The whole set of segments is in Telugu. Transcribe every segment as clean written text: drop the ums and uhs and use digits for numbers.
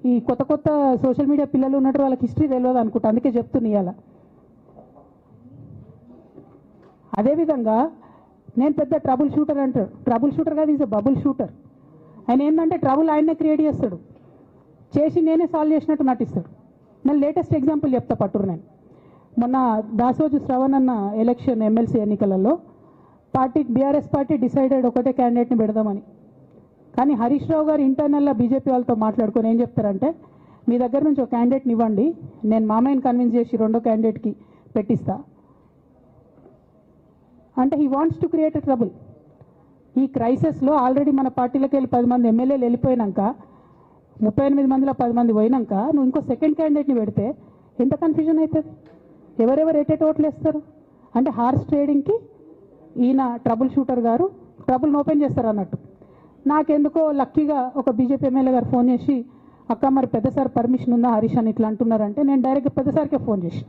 ఈ కొత్త కొత్త సోషల్ మీడియా పిల్లలు ఉన్నట్టు వాళ్ళకి హిస్టరీ తెలియదు అనుకుంటా, అందుకే చెప్తున్నా ఇవాళ. అదేవిధంగా నేను పెద్ద ట్రబుల్ షూటర్ అంటారు. ట్రబుల్ షూటర్ కాదు, ఈజ్ అ బబుల్ షూటర్. ఆయన ఏంటంటే ట్రబుల్ ఆయనే క్రియేట్ చేస్తాడు, చేసి నేనే సాల్వ్ చేసినట్టు నటిస్తాడు. నేను లేటెస్ట్ ఎగ్జాంపుల్ చెప్తా పట్టురు. నేను మొన్న దాసోజు శ్రవణ్ అన్న ఎలక్షన్ ఎమ్మెల్సీ ఎన్నికలలో బీఆర్ఎస్ పార్టీ డిసైడెడ్ ఒకటే క్యాండిడేట్ని పెడదామని. కానీ హరీష్ రావు గారు ఇంటర్నల్గా బీజేపీ వాళ్ళతో మాట్లాడుకొని ఏం చెప్తారంటే, మీ దగ్గర నుంచి ఒక క్యాండిడేట్ని ఇవ్వండి, నేను మామయ్యని కన్విన్స్ చేసి రెండో క్యాండిడేట్కి పెట్టిస్తా అంటే he wants to create a trouble. ఈ క్రైసిస్లో ఆల్రెడీ మన పార్టీలోకి వెళ్ళి 10 మంది ఎమ్మెల్యేలు వెళ్ళిపోయినాక, 38 మందిలో 10 మంది పోయినాక నువ్వు ఇంకో సెకండ్ క్యాండిడేట్ని పెడితే ఎంత కన్ఫ్యూజన్ అవుతుంది? ఎవరెవరు ఎటెట్ ఓట్లు వేస్తారు? అంటే హార్స్ ట్రేడింగ్కి ఈయన ట్రబుల్ షూటర్ గారు ట్రబుల్ని ఓపెన్ చేస్తారు అన్నట్టు. నాకెందుకో లక్కీగా ఒక బీజేపీ ఎమ్మెల్యే గారు ఫోన్ చేసి, అక్క మరి పెద్దసారి పర్మిషన్ ఉందా హరీష్ అని ఇట్లా అంటున్నారంటే, నేను డైరెక్ట్గా పెద్దసారికే ఫోన్ చేసి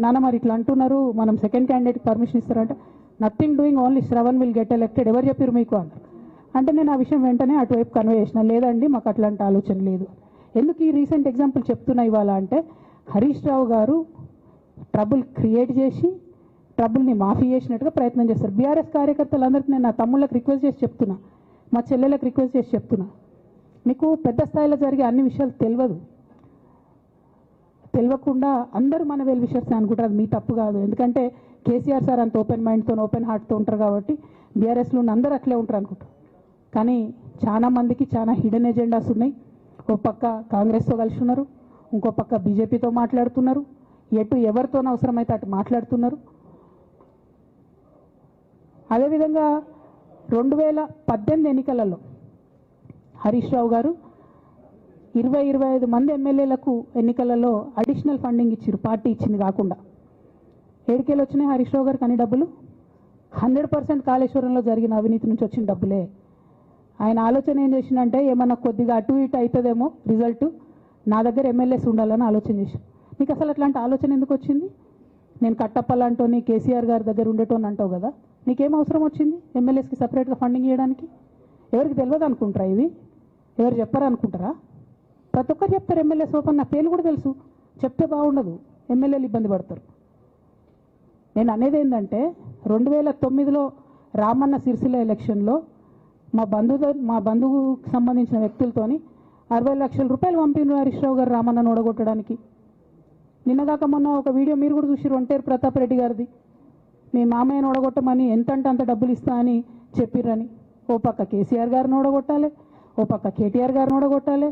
నాన్న మరి ఇట్లా అంటున్నారు, మనం సెకండ్ క్యాండిడేట్కి పర్మిషన్ ఇస్తారంటే, nothing doing, only Shravan will get elected, ఎవరు చెప్పారు మీకు అన్నారు. అంటే నేను ఆ విషయం వెంటనే అటువైపు కన్వే చేసిన, లేదండి మాకు అట్లాంటి ఆలోచన లేదు. ఎందుకు ఈ రీసెంట్ ఎగ్జాంపుల్ చెప్తున్నా ఇవాళ అంటే, హరీష్ రావు గారు ట్రబుల్ క్రియేట్ చేసి ట్రబుల్ని మాఫీ చేసినట్టుగా ప్రయత్నం చేస్తారు. బీఆర్ఎస్ కార్యకర్తలందరికీ నేను నా తమ్ముళ్ళకి రిక్వెస్ట్ చేసి చెప్తున్నా, మా చెల్లెలకు రిక్వెస్ట్ చేసి చెప్తున్నా, మీకు పెద్ద స్థాయిలో జరిగే అన్ని విషయాలు తెలియకుండా అందరూ మన వెల్ విషర్స్ అనుకుంటారు. అది మీ తప్పు కాదు, ఎందుకంటే కేసీఆర్ సార్ అంత ఓపెన్ మైండ్తో ఓపెన్ హార్ట్తో ఉంటారు కాబట్టి బీఆర్ఎస్లో ఉన్న అందరూ అట్లే ఉంటారు అనుకుంటారు. కానీ చాలా మందికి చాలా హిడెన్ ఎజెండాస్ ఉన్నాయి. ఒక పక్క కాంగ్రెస్తో కలిసి ఉన్నారు, ఇంకో పక్క బీజేపీతో మాట్లాడుతున్నారు, ఎటు ఎవరితో అవసరమైతే అటు మాట్లాడుతున్నారు. అదేవిధంగా 2018 ఎన్నికలలో హరీష్ రావు గారు 20-25 మంది ఎమ్మెల్యేలకు ఎన్నికలలో అడిషనల్ ఫండింగ్ ఇచ్చారు, పార్టీ ఇచ్చింది కాకుండా. ఏడికేలు వచ్చినాయి హరీష్ రావు గారికి అన్ని డబ్బులు? 100% కాళేశ్వరంలో జరిగిన అవినీతి నుంచి వచ్చిన డబ్బులే. ఆయన ఆలోచన ఏం చేసిందంటే, ఏమన్నా కొద్దిగా అటు ఇటు అవుతుందేమో రిజల్ట్, నా దగ్గర ఎమ్మెల్యేస్ ఉండాలని ఆలోచన చేశాను. నీకు అసలు అట్లాంటి ఆలోచన ఎందుకు వచ్చింది? నేను కట్టప్పలాంటోని కేసీఆర్ గారి దగ్గర ఉండేటోని అంటావు కదా, నీకేం అవసరం వచ్చింది ఎమ్మెల్యేస్కి సపరేట్గా ఫండింగ్ ఇవ్వడానికి? ఎవరికి తెలియదు అనుకుంటారా? ఇది ఎవరు చెప్పారు అనుకుంటారా? ప్రతి ఒక్కరు చెప్తారు ఎమ్మెల్యేస్ ఓపెన్, నా పేర్లు కూడా తెలుసు, చెప్తే బాగుండదు, ఎమ్మెల్యేలు ఇబ్బంది పడతారు. నేను అనేది ఏంటంటే, 2009లో రామన్న సిరిసిల్ల ఎలక్షన్లో మా బంధువుకు సంబంధించిన వ్యక్తులతోని 60 లక్షల రూపాయలు పంపిన హరీష్ రావు గారు రామన్నను ఓడగొట్టడానికి. నిన్నగాక మొన్న ఒక వీడియో మీరు కూడా చూసిరు, ఒంటేరు ప్రతాప్ రెడ్డి గారిది, మీ మామయ్యను ఓడగొట్టమని ఎంతంటే అంత డబ్బులు ఇస్తా అని చెప్పిర్రని. ఓ పక్క కేసీఆర్ గారిని ఓడగొట్టాలి, ఓ పక్క కేటీఆర్ గారిని ఓడగొట్టాలి,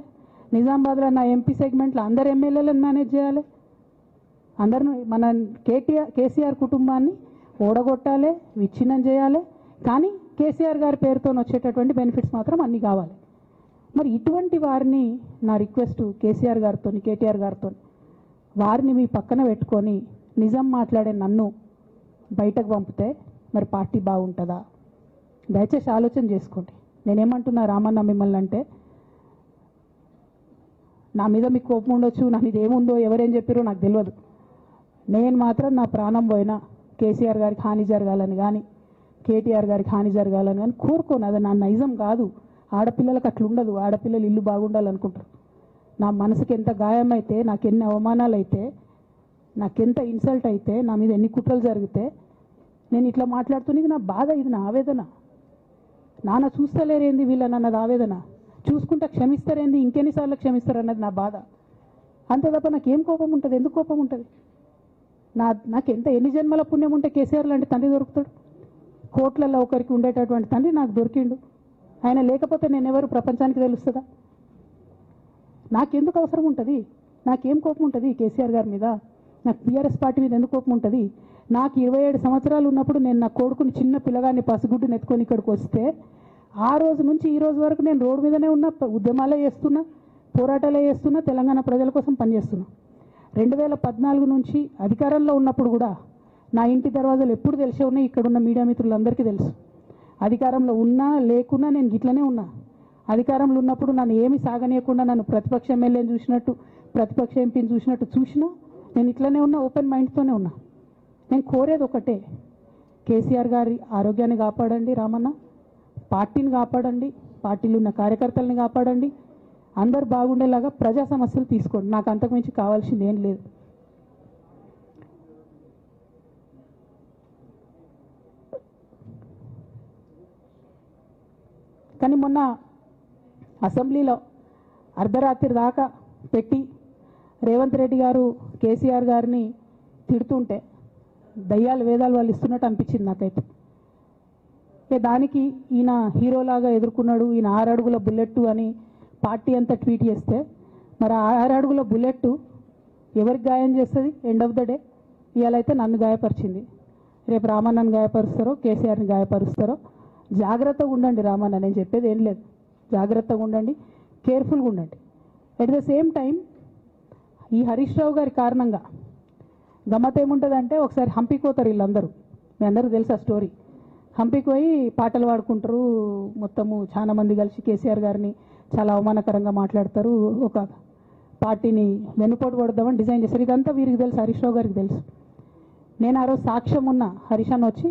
నిజామాబాద్లో నా ఎంపీ సెగ్మెంట్లో అందరు ఎమ్మెల్యేలను మేనేజ్ చేయాలి, అందరిని మన కేసీఆర్ కుటుంబాన్ని ఓడగొట్టాలి, విచ్ఛిన్నం చేయాలి. కానీ కేసీఆర్ గారి పేరుతో వచ్చేటటువంటి బెనిఫిట్స్ మాత్రం అన్నీ కావాలి. మరి ఇటువంటి వారిని నా రిక్వెస్ట్ కేసీఆర్ గారితో కేటీఆర్ గారితో, వారిని మీ పక్కన పెట్టుకొని నిజం మాట్లాడే నన్ను బయటకు పంపితే మరి పార్టీ బాగుంటుందా? దయచేసి ఆలోచన చేసుకోండి. నేనేమంటున్నా రామన్న మిమ్మల్ని అంటే, నా మీద మీకు కోపం ఉండొచ్చు, నా మీద ఏముందో ఎవరేం చెప్పారో నాకు తెలియదు. నేను మాత్రం నా ప్రాణం పోయినా కేసీఆర్ గారికి హాని జరగాలని కానీ కేటీఆర్ గారికి హాని జరగాలని కానీ కోరుకోను. అది నా నైజం కాదు. ఆడపిల్లలకు అట్లుండదు, ఆడపిల్లలు ఇల్లు బాగుండాలనుకుంటారు. నా మనసుకి ఎంత గాయం అయితే, నాకు ఎన్ని అవమానాలు అయితే, నాకెంత ఇన్సల్ట్ అయితే, నా మీద ఎన్ని కుట్రలు జరిగితే నేను ఇట్లా మాట్లాడుతున్నది నా బాధ, ఇది నా ఆవేదన. నాన్న చూస్తలేరేంది వీళ్ళని అన్నది ఆవేదన, చూసుకుంటే క్షమిస్తారేంది ఇంకెన్నిసార్లు క్షమిస్తారు అన్నది నా బాధ. అంతే తప్ప నాకేం కోపం ఉంటుంది? ఎందుకు కోపం ఉంటుంది? నాకు ఎన్ని జన్మల పుణ్యం ఉంటే కేసీఆర్ లాంటి తండ్రి దొరుకుతాడు? కోట్లలో ఒకరికి ఉండేటటువంటి తండ్రి నాకు దొరికిండు. ఆయన లేకపోతే నేను ఎవరు ప్రపంచానికి తెలుస్తుందా? నాకెందుకు అవసరం ఉంటుంది? నాకేం కోపం ఉంటుంది కేసీఆర్ గారి మీద? నాకు బీఆర్ఎస్ పార్టీ మీద ఎందుకు కోపం ఉంటుంది? నాకు 27 సంవత్సరాలు ఉన్నప్పుడు నేను నా కొడుకుని చిన్న పిల్లగాన్ని పసిగుడ్డుని ఎత్తుకొని ఇక్కడికి వస్తే ఆ రోజు నుంచి ఈ రోజు వరకు నేను రోడ్డు మీదనే ఉన్నా, ఉద్యమాలే చేస్తున్నా, పోరాటాలే చేస్తున్నా, తెలంగాణ ప్రజల కోసం పనిచేస్తున్నా. 2014 నుంచి అధికారంలో ఉన్నప్పుడు కూడా నా ఇంటి దర్వాజాలు ఎప్పుడు తెలిసే ఉన్నాయి, ఇక్కడున్న మీడియా మిత్రులందరికీ తెలుసు. అధికారంలో ఉన్నా లేకున్నా నేను గిట్లనే ఉన్నా. అధికారంలో ఉన్నప్పుడు నన్ను ఏమి సాగనీయకుండా నన్ను ప్రతిపక్ష ఎమ్మెల్యేని చూసినట్టు, ప్రతిపక్ష ఎంపీని చూసినట్టు చూసినా నేను ఇట్లనే ఉన్నా, ఓపెన్ మైండ్తోనే ఉన్నా. నేను కోరేది ఒకటే, కేసీఆర్ గారి ఆరోగ్యాన్ని కాపాడండి రామన్న, పార్టీని కాపాడండి, పార్టీలో ఉన్న కార్యకర్తల్ని కాపాడండి. అందరు బాగుండేలాగా ప్రజా సమస్యలు తీసుకోండి. నాకు అంతకుమించి కావాల్సింది ఏం లేదు. కానీ మొన్న అసెంబ్లీలో అర్ధరాత్రి దాకా పెట్టి రేవంత్ రెడ్డి గారు కేసీఆర్ గారిని తిడుతుంటే దయ్యాలు వేదాలు వాళ్ళు ఇస్తున్నట్టు అనిపించింది నాకైతే. దానికి ఈయన హీరోలాగా ఎదుర్కొన్నాడు, ఈయన 6 అడుగుల బుల్లెట్ అని పార్టీ అంతా ట్వీట్ చేస్తే, మరి 6 అడుగుల బుల్లెట్ ఎవరికి గాయం చేస్తుంది? ఎండ్ ఆఫ్ ద డే ఇవాళ అయితే నన్ను గాయపరిచింది, రేపు రామన్నను గాయపరుస్తారో కేసీఆర్ని గాయపరుస్తారో. జాగ్రత్తగా ఉండండి రామన్న, నేను చెప్పేది ఏం లేదు. జాగ్రత్తగా ఉండండి, కేర్ఫుల్గా ఉండండి. ఎట్ ద సేమ్ టైం ఈ హరీష్ రావు గారి కారణంగా గమ్మత్ ఏముంటుందంటే, ఒకసారి హంపీకి పోతారు వీళ్ళందరూ, మీ అందరికీ తెలుసు ఆ స్టోరీ. హంపీకి పోయి పాటలు పాడుకుంటారు, మొత్తము చాలా మంది కలిసి కేసీఆర్ గారిని చాలా అవమానకరంగా మాట్లాడతారు, ఒక పార్టీని వెన్నుపోటు పడదామని డిజైన్ చేస్తారు. ఇదంతా వీరికి తెలుసు, హరీష్ రావు గారికి తెలుసు. నేను ఆ రోజు సాక్ష్యం ఉన్న హరీష్ అన్న వచ్చి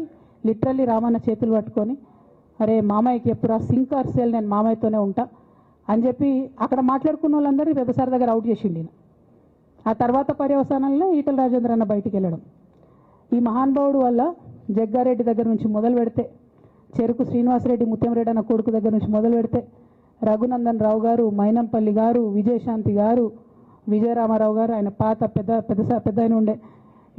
లిటరల్లీ రామన్న చేతులు పట్టుకొని, అరే మామయ్యకి ఎప్పుడు సింక్ ఆర్ సేల్, నేను మామయ్యతోనే ఉంటా అని చెప్పి అక్కడ మాట్లాడుకున్న వాళ్ళందరూ వెబసార్ దగ్గర అవుట్ చేసిండి. ఆ తర్వాత పర్యవసానంలో ఈటల రాజేంద్ర అన్న బయటికి వెళ్ళడం. ఈ మహానుభావుడు వల్ల జగ్గారెడ్డి దగ్గర నుంచి మొదలు పెడితే, చెరుకు శ్రీనివాసరెడ్డి ముత్యంరెడ్డి అన్న కొడుకు దగ్గర నుంచి మొదలు పెడితే, రఘునందన్ రావు గారు, మైనంపల్లి గారు, విజయశాంతి గారు, విజయరామారావు గారు, ఆయన పాత పెద్ద ఆయన ఉండే